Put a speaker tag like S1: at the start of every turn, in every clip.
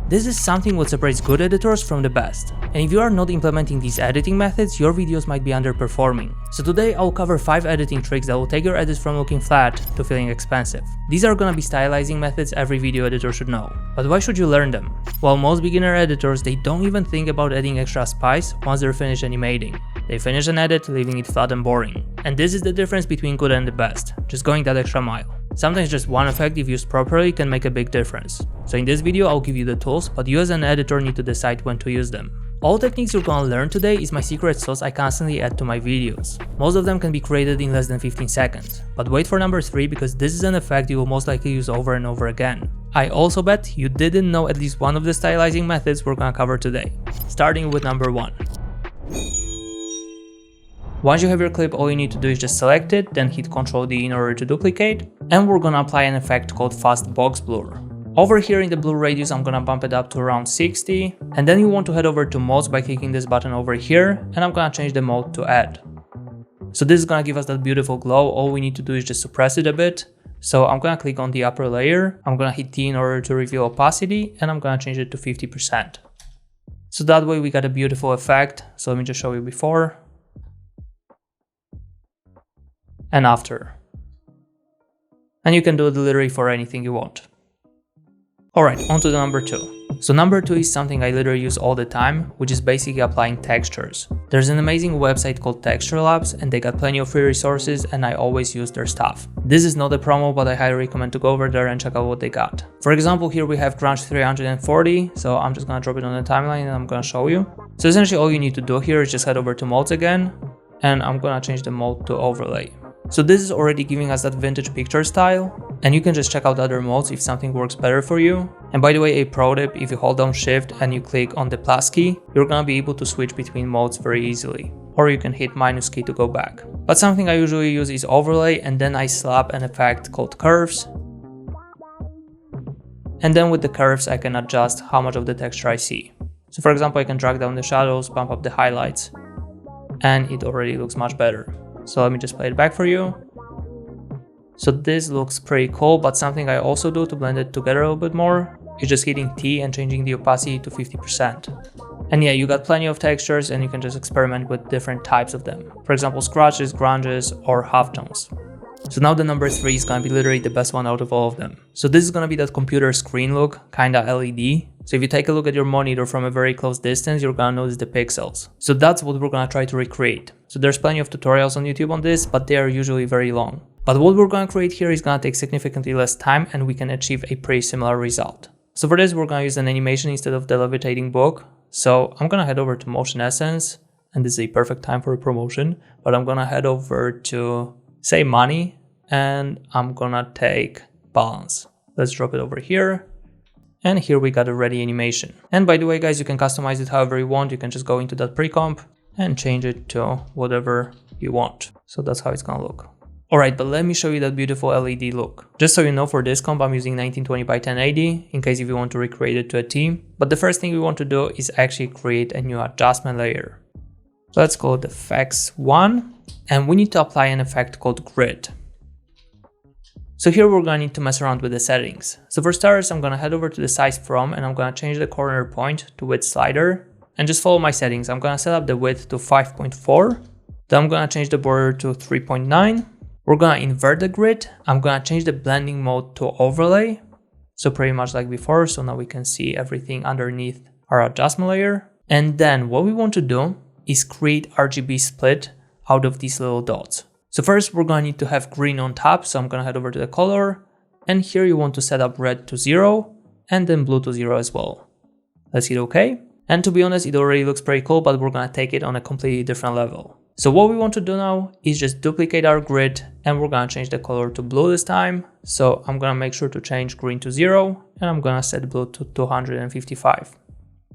S1: This is something what separates good editors from the best. And if you are not implementing these editing methods, your videos might be underperforming. So today I'll cover 5 editing tricks that will take your edits from looking flat to feeling expensive. These are gonna be stylizing methods every video editor should know. But why should you learn them? Well, most beginner editors, they don't even think about adding extra spice once they're finished animating. They finish an edit, leaving it flat and boring. And this is the difference between good and the best, just going that extra mile. Sometimes just one effect, if used properly, can make a big difference. So in this video I'll give you the tools, but you as an editor need to decide when to use them. All techniques you're gonna learn today is my secret sauce I constantly add to my videos. Most of them can be created in less than 15 seconds. But wait for number 3 because this is an effect you will most likely use over and over again. I also bet you didn't know at least one of the stylizing methods we're gonna cover today. Starting with number 1. Once you have your clip, all you need to do is just select it, then hit Ctrl D in order to duplicate, and we're gonna apply an effect called Fast Box Blur. Over here in the blur radius, I'm gonna bump it up to around 60, and then you want to head over to modes by clicking this button over here, and I'm gonna change the mode to add. So this is gonna give us that beautiful glow. All we need to do is just suppress it a bit. So I'm gonna click on the upper layer, I'm gonna hit T in order to reveal opacity, and I'm gonna change it to 50%. So that way we got a beautiful effect. So let me just show you before and after. And you can do it literally for anything you want. Alright, on to the number 2. So number 2 is something I literally use all the time, which is basically applying textures. There's an amazing website called Texture Labs and they got plenty of free resources and I always use their stuff. This is not a promo, but I highly recommend to go over there and check out what they got. For example, here we have Grunge 340, so I'm just gonna drop it on the timeline and I'm gonna show you. So essentially all you need to do here is just head over to modes again, and I'm gonna change the mode to overlay. So this is already giving us that vintage picture style, and you can just check out other modes if something works better for you. And by the way, a pro tip, if you hold down shift and you click on the plus key, you're gonna be able to switch between modes very easily. Or you can hit minus key to go back. But something I usually use is overlay, and then I slap an effect called curves. And then with the curves I can adjust how much of the texture I see. So for example, I can drag down the shadows, bump up the highlights, and it already looks much better. So let me just play it back for you. So this looks pretty cool, but something I also do to blend it together a little bit more is just hitting T and changing the opacity to 50%. And yeah, you got plenty of textures and you can just experiment with different types of them. For example, scratches, grunges, or halftones. So now the number 3 is gonna be literally the best one out of all of them. So this is gonna be that computer screen look, kinda LED. So if you take a look at your monitor from a very close distance, you're gonna notice the pixels. So that's what we're gonna try to recreate. So there's plenty of tutorials on YouTube on this, but they are usually very long. But what we're gonna create here is gonna take significantly less time and we can achieve a pretty similar result. So for this, we're gonna use an animation instead of the levitating book. So I'm gonna head over to Motion Essence, and this is a perfect time for a promotion, but I'm gonna head over to say money, and I'm gonna take balance. Let's drop it over here. And here we got a ready animation. And by the way, guys, you can customize it however you want. You can just go into that pre-comp and change it to whatever you want. So that's how it's gonna look. Alright, but let me show you that beautiful LED look. Just so you know, for this comp, I'm using 1920 by 1080 in case if you want to recreate it to a T. But the first thing we want to do is actually create a new adjustment layer. So let's call it Effects 1, and we need to apply an effect called Grid. So here we're gonna need to mess around with the settings. So for starters, I'm gonna head over to the size from, and I'm gonna change the corner point to width slider, and just follow my settings. I'm gonna set up the width to 5.4, then I'm gonna change the border to 3.9. We're gonna invert the grid. I'm gonna change the blending mode to overlay. So pretty much like before, so now we can see everything underneath our adjustment layer. And then what we want to do is create RGB split out of these little dots. So first we're gonna need to have green on top, so I'm gonna head over to the color, and here you want to set up red to 0 and then blue to 0 as well. Let's hit OK. And to be honest, it already looks pretty cool, but we're gonna take it on a completely different level. So what we want to do now is just duplicate our grid, and we're gonna change the color to blue this time. So I'm gonna make sure to change green to 0, and I'm gonna set blue to 255.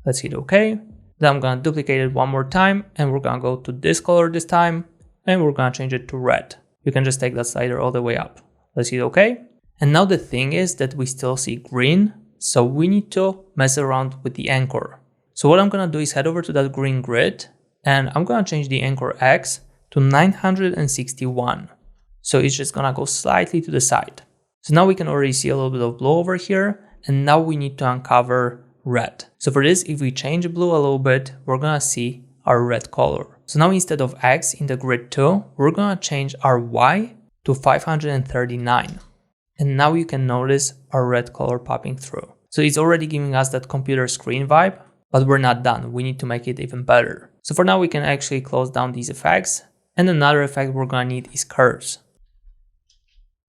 S1: Let's hit OK. Then I'm gonna duplicate it one more time, and we're gonna go to this color this time, and we're gonna change it to red. You can just take that slider all the way up. Let's hit OK. And now the thing is that we still see green, so we need to mess around with the anchor. So what I'm gonna do is head over to that green grid, and I'm gonna change the anchor X to 961. So it's just gonna go slightly to the side. So now we can already see a little bit of blue over here, and now we need to uncover red. So for this, if we change the blue a little bit, we're gonna see our red color. So now instead of X in the grid 2, we're gonna change our Y to 539. And now you can notice our red color popping through. So it's already giving us that computer screen vibe, but we're not done. We need to make it even better. So for now, we can actually close down these effects. And another effect we're gonna need is curves.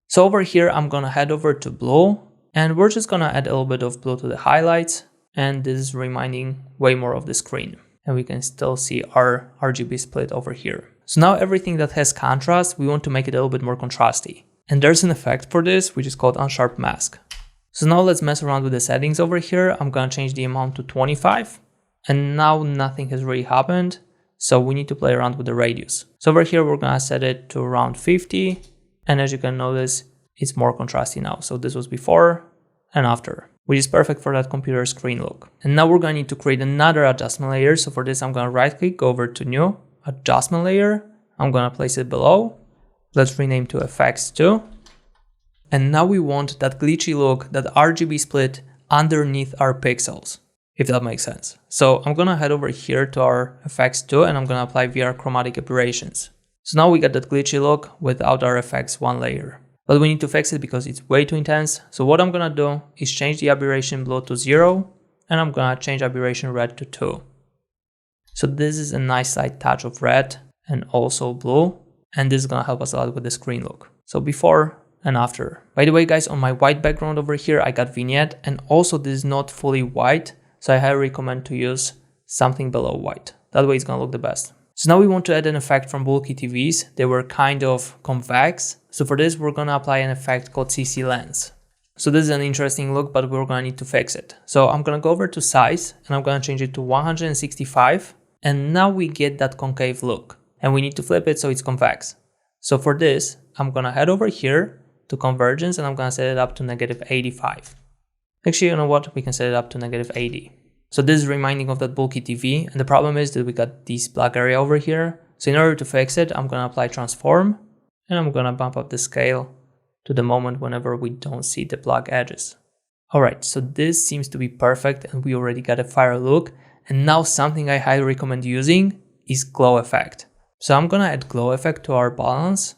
S1: So over here, I'm gonna head over to blue, and we're just gonna add a little bit of blue to the highlights. And this is reminding way more of the screen. And we can still see our RGB split over here. So now everything that has contrast, we want to make it a little bit more contrasty. And there's an effect for this, which is called unsharp mask. So now let's mess around with the settings over here. I'm gonna change the amount to 25. And now nothing has really happened. So we need to play around with the radius. So over here, we're gonna set it to around 50. And as you can notice, it's more contrasty now. So this was before and after, which is perfect for that computer screen look. And now we're gonna need to create another adjustment layer. So for this, I'm gonna right click, go over to new adjustment layer. I'm gonna place it below. Let's rename to FX2. And now we want that glitchy look, that RGB split underneath our pixels, if that makes sense. So I'm gonna head over here to our FX2 and I'm gonna apply VR chromatic aberrations. So now we got that glitchy look without our FX1 layer. But we need to fix it because it's way too intense. So what I'm gonna do is change the aberration blue to 0 and I'm gonna change aberration red to 2. So this is a nice light touch of red and also blue. And this is gonna help us a lot with the screen look. So before and after. By the way, guys, on my white background over here, I got vignette, and also this is not fully white. So I highly recommend to use something below white. That way it's gonna look the best. So now we want to add an effect from bulky TVs. They were kind of convex. So for this, we're gonna apply an effect called CC lens. So this is an interesting look, but we're gonna need to fix it. So I'm gonna go over to size and I'm gonna change it to 165. And now we get that concave look. And we need to flip it so it's convex. So for this, I'm gonna head over here to convergence and I'm gonna set it up to -85. Actually, you know what? We can set it up to -80. So this is reminding of that bulky TV. And the problem is that we got this black area over here. So in order to fix it, I'm gonna apply transform and I'm gonna bump up the scale to the moment whenever we don't see the black edges. All right, so this seems to be perfect and we already got a fire look. And now something I highly recommend using is glow effect. So I'm gonna add glow effect to our balance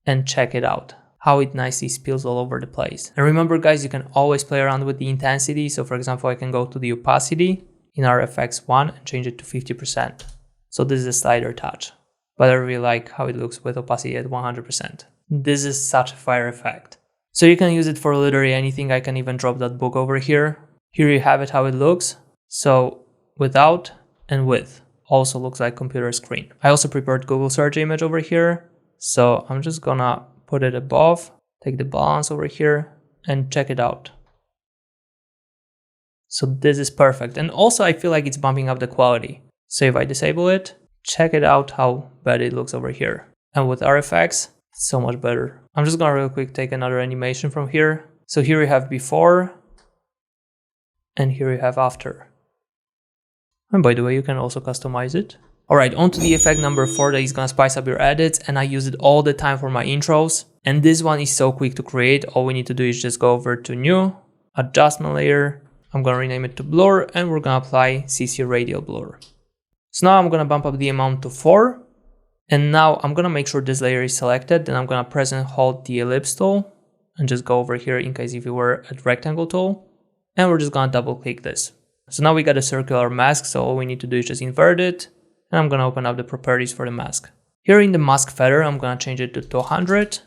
S1: and check it out, how it nicely spills all over the place. And remember guys, you can always play around with the intensity. So for example, I can go to the opacity in our FX1 and change it to 50%. So this is a slider touch, but I really like how it looks with opacity at 100%. This is such a fire effect. So you can use it for literally anything. I can even drop that book over here. Here you have it, how it looks. So without and with. Also looks like computer screen. I also prepared Google search image over here. So I'm just gonna put it above, take the balance over here and check it out. So this is perfect. And also I feel like it's bumping up the quality. So if I disable it, check it out how bad it looks over here. And with RFX, it's so much better. I'm just gonna real quick take another animation from here. So here we have before and here we have after. And by the way, you can also customize it. All right, on to the effect number 4 that is gonna spice up your edits, and I use it all the time for my intros. And this one is so quick to create. All we need to do is just go over to new, adjustment layer. I'm gonna rename it to blur, and we're gonna apply CC radial blur. So now I'm gonna bump up the amount to 4. And now I'm gonna make sure this layer is selected. Then I'm gonna press and hold the ellipse tool and just go over here in case if you were at rectangle tool. And we're just gonna double click this. So now we got a circular mask, so all we need to do is just invert it, and I'm gonna open up the properties for the mask. Here in the mask feather, I'm gonna change it to 200,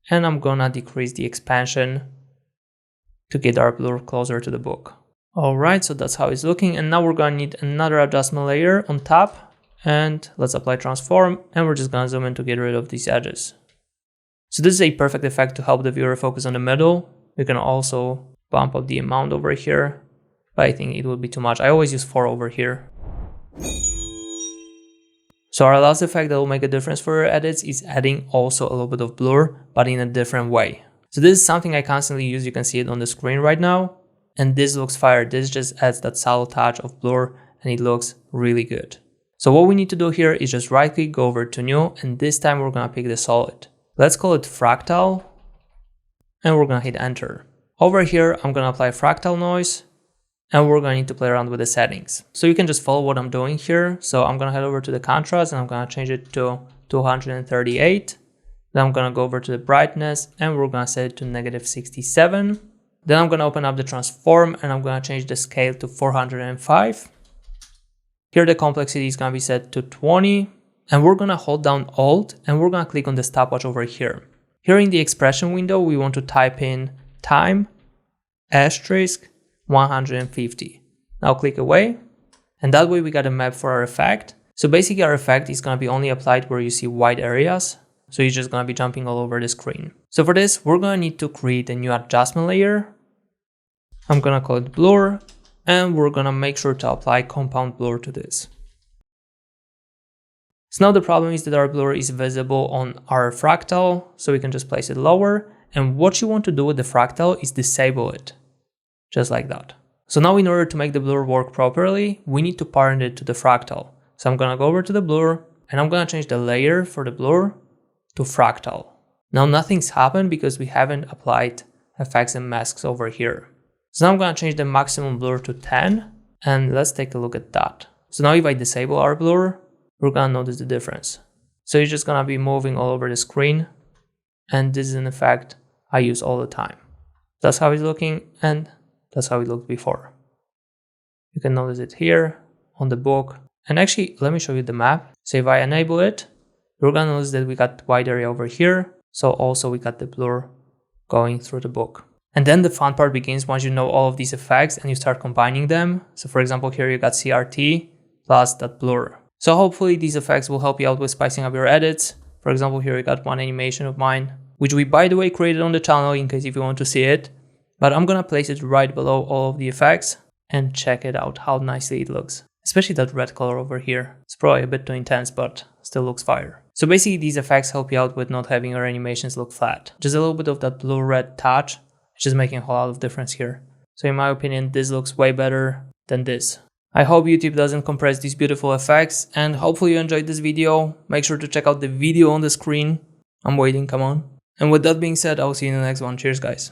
S1: and I'm gonna decrease the expansion to get our blur closer to the book. Alright, so that's how it's looking, and now we're gonna need another adjustment layer on top, and let's apply transform, and we're just gonna zoom in to get rid of these edges. So this is a perfect effect to help the viewer focus on the middle. We can also bump up the amount over here. But I think it would be too much. I always use 4 over here. So our last effect that will make a difference for your edits is adding also a little bit of blur, but in a different way. So this is something I constantly use. You can see it on the screen right now. And this looks fire. This just adds that subtle touch of blur and it looks really good. So what we need to do here is just right click, go over to new, and this time we're gonna pick the solid. Let's call it fractal, and we're gonna hit enter. Over here, I'm gonna apply fractal noise. and we're going to need to play around with the settings. So you can just follow what I'm doing here. So I'm going to head over to the contrast and I'm going to change it to 238. Then I'm going to go over to the brightness and we're going to set it to -67. Then I'm going to open up the transform and I'm going to change the scale to 405. Here the complexity is going to be set to 20 and we're going to hold down Alt and we're going to click on the stopwatch over here. Here in the expression window, we want to type in time asterisk 150. Now click away and that way we got a map for our effect. So basically our effect is going to be only applied where you see white areas. So you're just going to be jumping all over the screen. So for this, we're going to need to create a new adjustment layer. I'm going to call it blur and we're going to make sure to apply compound blur to this. So now the problem is that our blur is visible on our fractal, so we can just place it lower. And what you want to do with the fractal is disable it, just like that. So now in order to make the blur work properly, we need to parent it to the fractal. So I'm going to go over to the blur and I'm going to change the layer for the blur to fractal. Now nothing's happened because we haven't applied effects and masks over here. So now I'm going to change the maximum blur to 10 and let's take a look at that. So now if I disable our blur, we're going to notice the difference. So you're just going to be moving all over the screen and this is an effect I use all the time. That's how it's looking and that's how it looked before. You can notice it here on the book. And actually, let me show you the map. So if I enable it, we're going to notice that we got white area over here. So also we got the blur going through the book. And then the fun part begins once you know all of these effects and you start combining them. So for example, here you got CRT plus that blur. So hopefully these effects will help you out with spicing up your edits. For example, here we got one animation of mine, which we by the way created on the channel in case if you want to see it. But I'm going to place it right below all of the effects and check it out how nicely it looks. Especially that red color over here. It's probably a bit too intense, but still looks fire. So basically these effects help you out with not having your animations look flat. Just a little bit of that blue-red touch, which is making a whole lot of difference here. So in my opinion, this looks way better than this. I hope YouTube doesn't compress these beautiful effects and hopefully you enjoyed this video. Make sure to check out the video on the screen. I'm waiting, come on. And with that being said, I'll see you in the next one. Cheers guys.